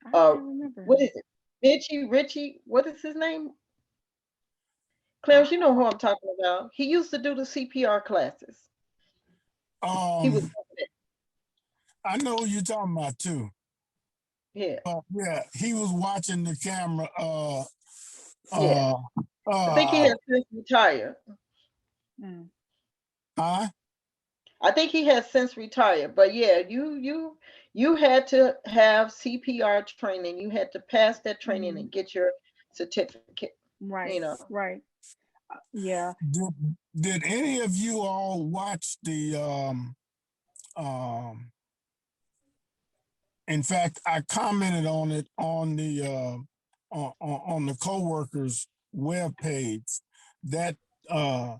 I
Uh,
can't remember
what is
him.
it? Richie. What is his name? Clarence,
I
you know who I'm talking about. He used to do the CPR classes. He was
Um, I know who you're talking about too.
yeah,
Yeah, he was watching the camera.
yeah.
Uh,
I think he
uh,
has since retired.
mm,
huh?
I think he has since retired. But yeah, you had to have CPR training. You had to pass that training
mhm.
and get your certificate. You
Right,
know.
right. Yeah.
Did any of you all watch the um in fact, I commented on it on the on the coworkers web page that uh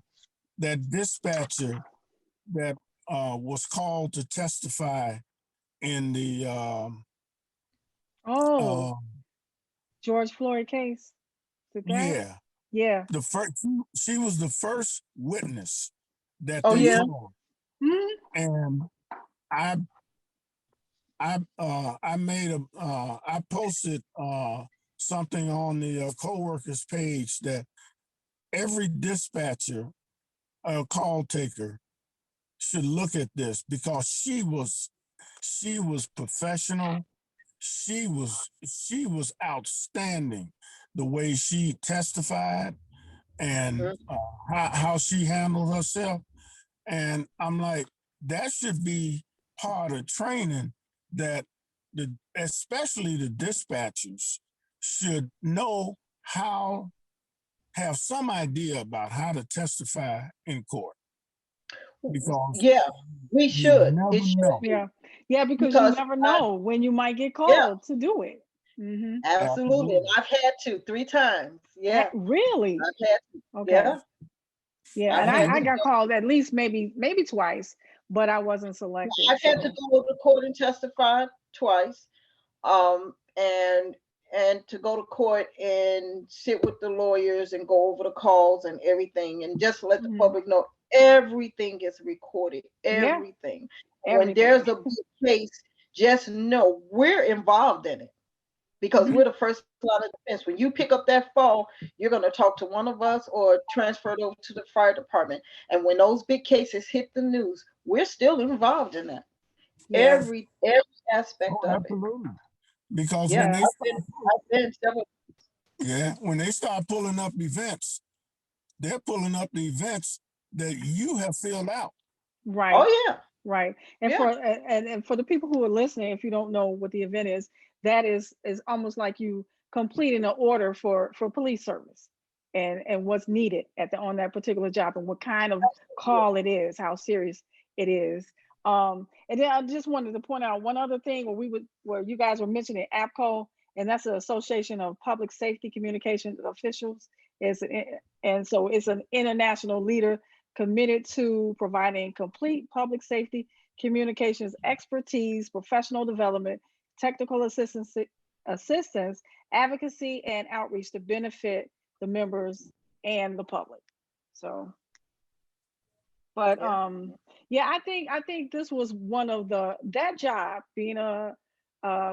that dispatcher that was called to testify in the
Oh,
um
George Floyd case. Is it that?
yeah,
Yeah.
the first she was the first witness that
Oh
they
yeah.
Mhm.
called,
Mhm.
and I I made a I posted something on the coworkers page that every dispatcher call taker should look at this because she was professional. She was outstanding the way she testified and
Mhm.
how she handled herself. And I'm like, that should be part of training that especially the dispatchers should know how, have some idea about how to testify in court because
Yeah, we
you
should.
never
It should
know.
be
Yeah. Yeah, because you
because
never know when you might get
yeah,
called to do it. Hmm.
absolutely. And
Absolutely.
I've had to 3 times. Yeah,
Really?
I've had to.
Okay.
Yeah,
Yeah,
I've
and
had
Yeah.
I
to.
got called at least maybe twice, but I wasn't selected.
I've had to
So,
go to court and testify twice. And to go to court and sit with the lawyers and go over the calls and everything, and just let the
mhm.
public know everything is recorded.
Yeah,
Everything. When
everything.
there's a big case, just know we're involved in it, because
Hmm.
we're the first line of defense. When you pick up that phone, you're going to talk to one of us or transfer it over to the fire department. And when those big cases hit the news, we're still involved in that.
Yeah,
Every
Oh,
aspect of it.
absolutely. Because
Yeah,
when they
been,
start,
I've been several.
yeah, when they start pulling up events, they're pulling up the events that you have filled out.
right,
Oh yeah,
right. And
yeah.
for the people who are listening, if you don't know what the event is, that is almost like you completing an order for police service. and what's needed on that particular job, and what kind of call it is, how serious it is. And then I just wanted to point out one other thing where you guys were mentioning APCO, and that's an Association of Public Safety Communications Officials. And so it's an international leader committed to providing complete public safety communications expertise, professional development, technical assistance, advocacy, and outreach to benefit the members and the public. So, but yeah, I think this was one of that job, being a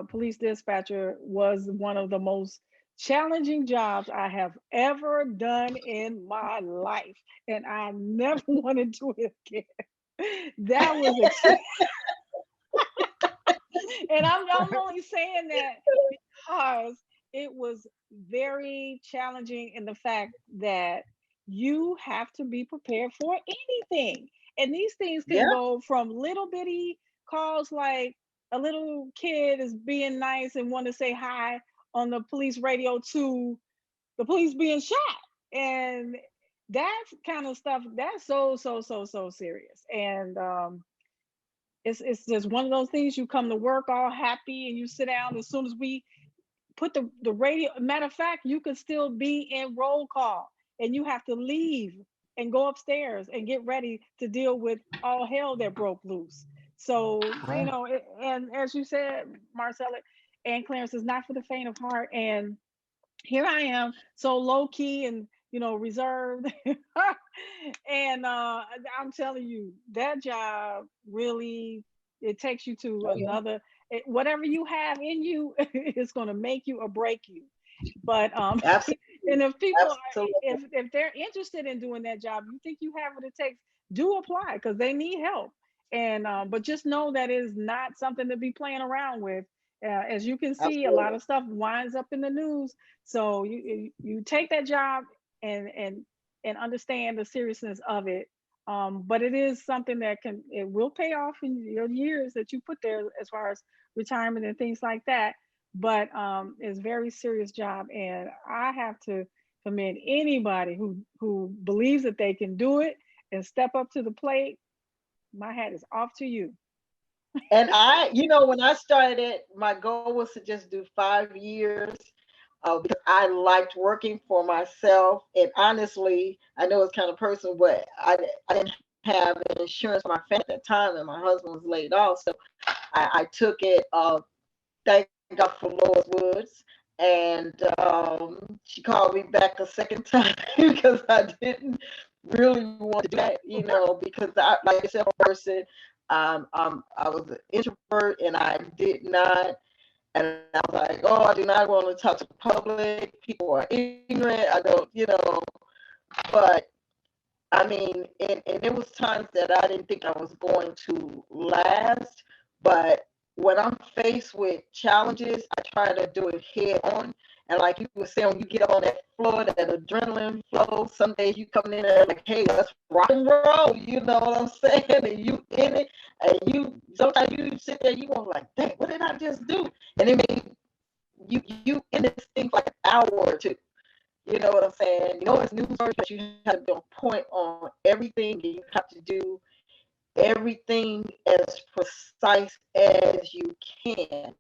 police dispatcher, was one of the most challenging jobs I have ever done in my life, and I never want to do it again. That was extreme. And I'm only saying that because it was very challenging in the fact that you have to be prepared for anything. And these things
Yeah.
can go from little bitty calls, like a little kid is being nice and want to say hi on the police radio, to the police being shot. And that kind of stuff, that's so serious. And it's just one of those things. You come to work all happy and you sit down. As soon as we put the radio, matter of fact, you could still be in roll call and you have to leave and go upstairs and get ready to deal with all hell that broke loose. So, you
Right.
know, and as you said, Marcella and Clarence, is not for the faint of heart. And here I am, so low key and, reserved. And I'm telling you, that job really, it takes you to
Oh, yeah.
another. Whatever you have in you is going to make you or break you. But
Absolutely.
and if people
Absolutely.
if they're interested in doing that job, you think you have what it takes, do apply, because they need help. And but just know that is not something to be playing around with. As you can see, a lot
Absolutely.
of stuff winds up in the news. So you take that job and and understand the seriousness of it. But it is something that it will pay off in your years that you put there, as far as retirement and things like that. But it's a very serious job, and I have to commend anybody who believes that they can do it and step up to the plate. My hat is off to you.
And when I started, my goal was to just do 5 years, because I liked working for myself. And honestly, I know it's kind of personal, but I didn't have insurance for my family at that time, and my husband was laid off. So I took it. Thank God for Lois Woods. And she called me back a second time because I didn't really want to do that, because like I said, person, I was an introvert and I did not, and I was like, oh, I do not want to talk to the public. People are ignorant. I don't, but I mean, and there was times that I didn't think I was going to last, but when I'm faced with challenges, I try to do it head on. And like you were saying, when you get up on that floor, that adrenaline flow, some days you come in there like, hey, let's rock and roll, you know what I'm saying? And you in it, and sometimes you sit there, you want like, dang, what did I just do? And it may you in this thing for like an hour or two. You know what I'm saying? It's news stories, but you have to be on point on everything, and you have to do everything as precise as you can.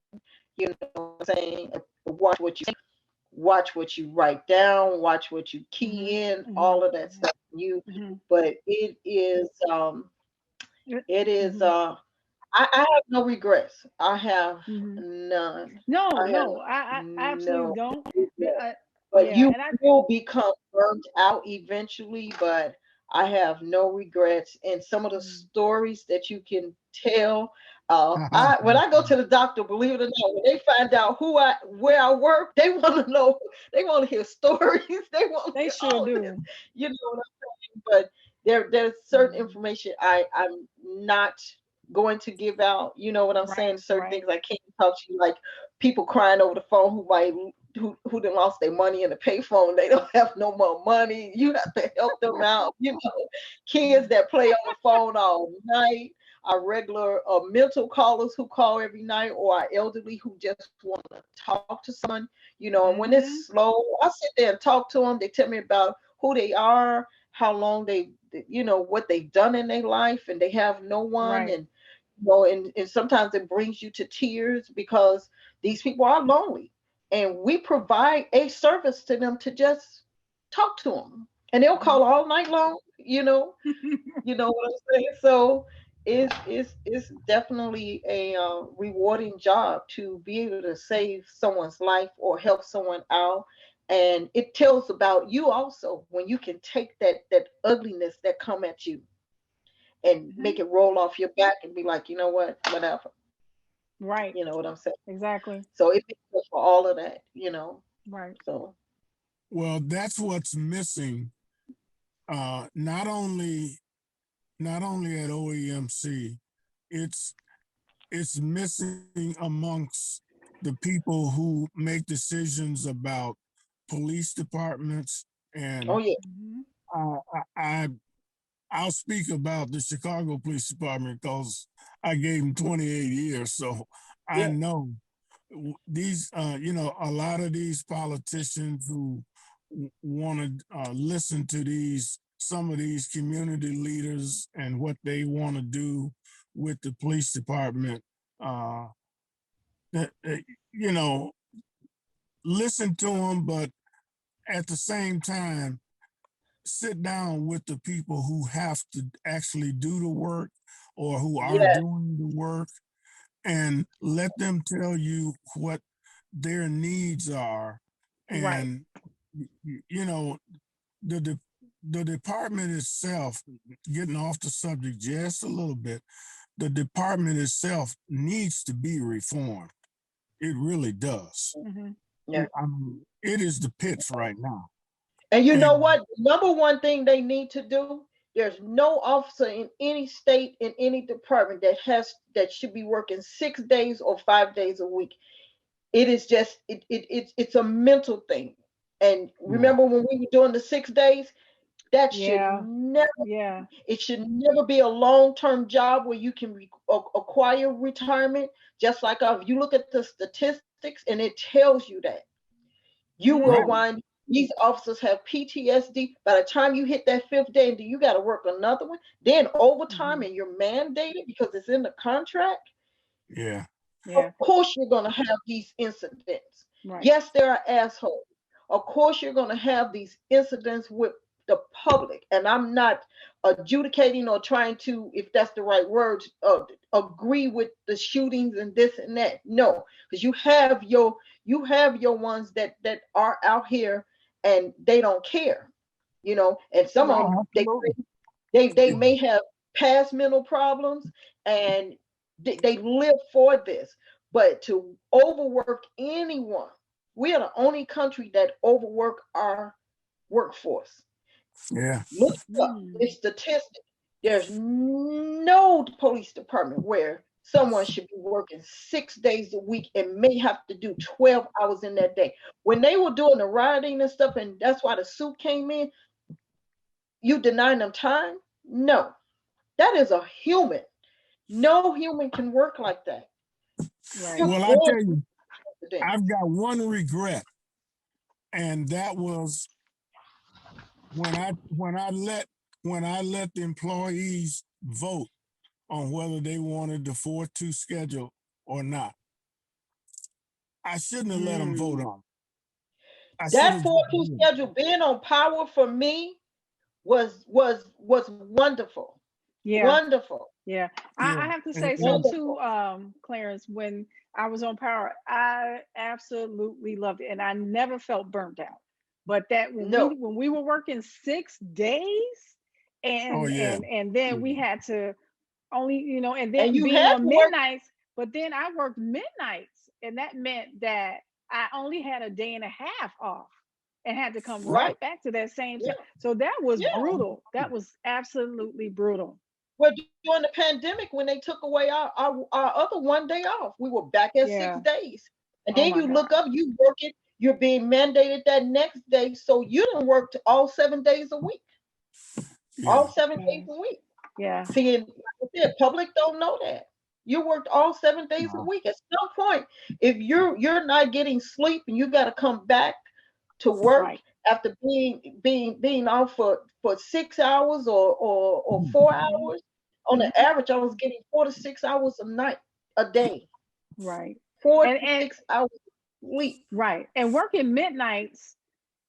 You know what I'm saying? Watch what you say, watch what you write down, watch what you
Hmm.
key in,
Hmm.
all of that stuff.
Hmm.
But it is
Hmm.
I have no regrets. I have
Hmm.
none.
No,
I have
no, I absolutely
no
don't.
regrets. But
Yeah,
you
and I.
will become burnt out eventually, but I have no regrets. And some of the
Mhm.
stories that you can tell, when I go to the doctor, believe it or not, when they find out where I work, they want to know, they want to hear stories, they want to
They
hear
sure
all of this.
do.
You know what I'm saying? But there's certain
Mhm.
information I'm not going to give out. You know what I'm
Right,
saying? Certain
right.
things I can't talk to you like people crying over the phone who done lost their money in the payphone. They don't have no more money. You have to help them out. Kids that play on the phone all night, our regular mental callers who call every night, or our elderly who just want to talk to someone. And when it's slow, I sit there and talk to them. They tell me about who they are, how long what they've done in their life, and they have no one.
Right.
And and sometimes it brings you to tears because these people are lonely, and we provide a service to them to just talk to them, and they'll call all night long. You know what I'm saying? So it's definitely a rewarding job to be able to save someone's life or help someone out. And it tells about you also when you can take that ugliness that come at you and make it roll off your back and be like, you know what, whatever.
Right.
You know what I'm saying?
Exactly.
So it makes up for all of that,
Right.
So
Well, that's what's missing. Not only at OEMC, it's missing amongst the people who make decisions about police departments.
oh
And
yeah,
uh, I I'll speak about the Chicago Police Department because I gave them 28 years, so I
yeah,
know these. A lot of these politicians who want to listen to some of these community leaders and what they want to do with the police department. Uh, that, you know, listen to them, but at the same time, sit down with the people who have to actually do the work or who are
yeah,
doing the work and let them tell you what their needs are.
Right.
And you know the de- the department itself, getting off the subject just a little bit, the department itself needs to be reformed. It really does.
Mm-hmm.
yeah.
I mean, it is the pits right now.
And you know
And
what? Number one thing they need to do, there's no officer in any state, in any department that should be working 6 days or 5 days a week. It is just it's a mental thing. And
yeah,
remember when we were doing the 6 days, that should
Yeah.
never
Yeah.
it should never be a long-term job where you can acquire retirement. Just like if you look at the statistics and it tells you that you will
right.
Mm-hmm.
wind these officers have PTSD by the time you hit that fifth day, and you got to work another one, then overtime,
Mm-hmm.
and you're mandated because it's in the contract.
Yeah,
Of
Yeah.
course you're going to have these incidents.
Right.
Yes, there are assholes. Of course you're going to have these incidents with the public, and I'm not adjudicating or trying to, if that's the right word, agree with the shootings and this and that. No, because you have your ones that are out here and they don't care, and some of
Right.
them
oh, absolutely.
they
Yeah,
may have past mental problems, and they live for this. But to overwork anyone, we are the only country that overwork our workforce.
yeah,
Look it up.
Mm.
It's statistic. There's no police department where someone should be working 6 days a week and may have to do 12 hours in that day. When they were doing the rioting and stuff, and that's why the suit came in, you denying them time? No. That is a human. No human can work like that.
Right.
You're
well, I
going
tell
through
you,
accidents.
I've got one regret, and that was when I let the employees vote on whether they wanted the 4-2 schedule or not. I shouldn't have let them vote
Mm.
on it. I should
That
have just
4-2
did it.
schedule being on power for me was wonderful.
Yeah.
Wonderful.
Yeah.
Yeah,
I have to
and,
say so
and
too, Clarence, when I was on power, I absolutely loved it. And I never felt burnt out. But that
No.
when we were working 6 days
oh yeah,
and then
yeah,
we had to only, and
And
then
you
being
had
on
to work
midnights, but then I worked midnights, and that meant that I only had a day and a half off and had to come
right.
right back to that same
Yeah.
time. So that was
Yeah.
brutal. That was absolutely brutal.
Well, during the pandemic, when they took away our other one day off, we were back at six
Yeah.
days. And
Oh
then
my
you look
God.
up, you work it, you're being mandated that next day. So you didn't work all 7 days a week,
Yeah.
all 7 days
Yeah.
a week.
Yeah.
See, and like I said, public don't know that. You worked all 7 days a
No.
week. At some point, if you're not getting sleep and you got to come back to work
Right.
after being off for 6 hours or four
Mhm.
hours, on the
Mhm.
average, I was getting 4 to 6 hours a day,
Right.
four
And
to six hours of sleep.
right. And working midnights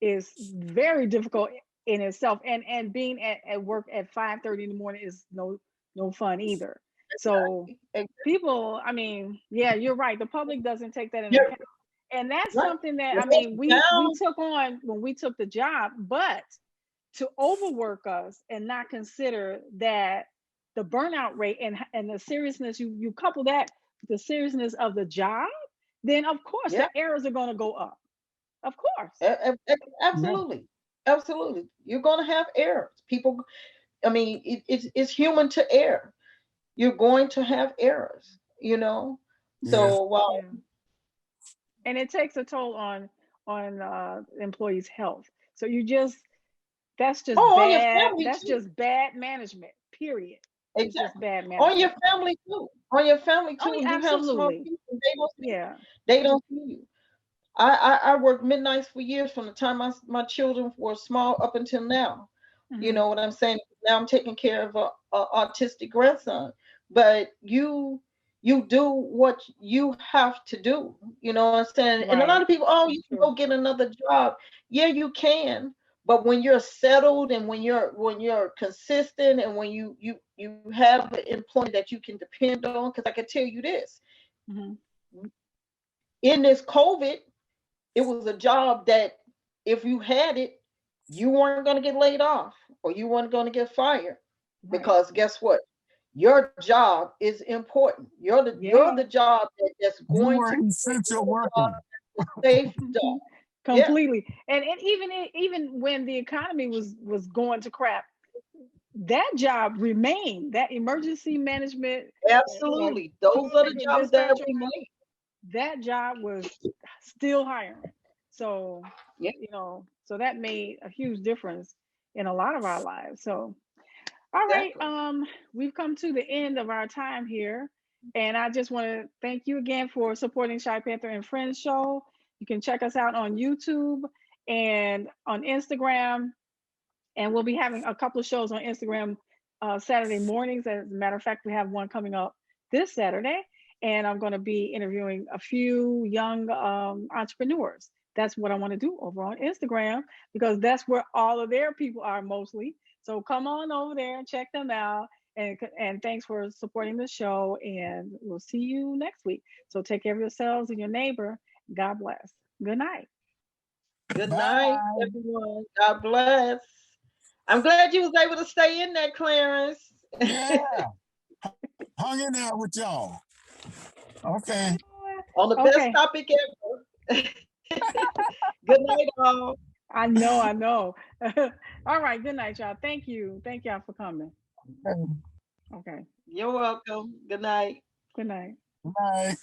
is very difficult in itself. And being at work at 5:30 in the morning is no fun either. So
And
people, I mean, yeah, you're right. The public doesn't take that into
you're
account. And that's
right.
something that,
Your
I
head
mean, we
down.
took on when we took the job, but to overwork us and not consider that the burnout rate and the seriousness, you couple that with the seriousness of the job, then of course
Yeah,
the errors are going to go up. Of course.
Yeah.
absolutely, absolutely. You're gonna have errors. People, I mean, it's human to err. You're going to have errors, you know.
Yeah.
So while
Yeah. And it takes a toll on employees' health. So you just that's just
oh, on your
bad.
family
That's
too.
just bad management. Period. It's just
Exactly.
bad
On your
management.
family too. On your family
Oh,
too.
yeah,
And you have small
absolutely.
kids and they don't see you.
Yeah.
They don't see you. I worked midnights for years from the time my children were small up until now. You
Hmm.
know what I'm saying? Now I'm taking care of a autistic grandson. But you do what you have to do. You know what I'm saying? And a lot
Right.
of people, oh, you can
True.
go get another job. Yeah, you can. But when you're settled and when you're consistent and when you have an employee that you can depend on, because I can tell you this,
Hmm.
in this COVID, it was a job that if you had it, you weren't going to get laid off or you weren't going to get fired
Right.
because guess what? Your job is important. You're the
Yeah.
job that's
You
going
were
to create
essential
a job,
worker.
safe job. Yeah,
Completely. And even when the economy was going to crap, that job remained. That emergency management and
absolutely. Those are the
calltaker and
jobs that
dispatcher,
we need.
that job was still hiring. So,
Yeah,
so that made a huge difference in a lot of our lives. So, all right,
exactly.
we've come to the end of our time here, and I just want to thank you again for supporting Shy Panther and Friends show. You can check us out on YouTube and on Instagram, and we'll be having a couple of shows on Instagram Saturday mornings. As a matter of fact, we have one coming up this Saturday, and I'm going to be interviewing a few young entrepreneurs. That's what I want to do over on Instagram because that's where all of their people are mostly. So come on over there and check them out. And thanks for supporting the show. And we'll see you next week. So take care of yourselves and your neighbor. God bless. Good night.
Good night,
Bye.
everyone. God bless. I'm glad you was able to stay in there, Clarence.
Yeah. Hung in there with y'all. Okay.
On the best
Okay.
topic ever. Good night, all.
I know, I know. All right. Good night, y'all. Thank you. Thank y'all for coming.
Okay.
Okay.
You're welcome. Good night.
Good night.
Bye.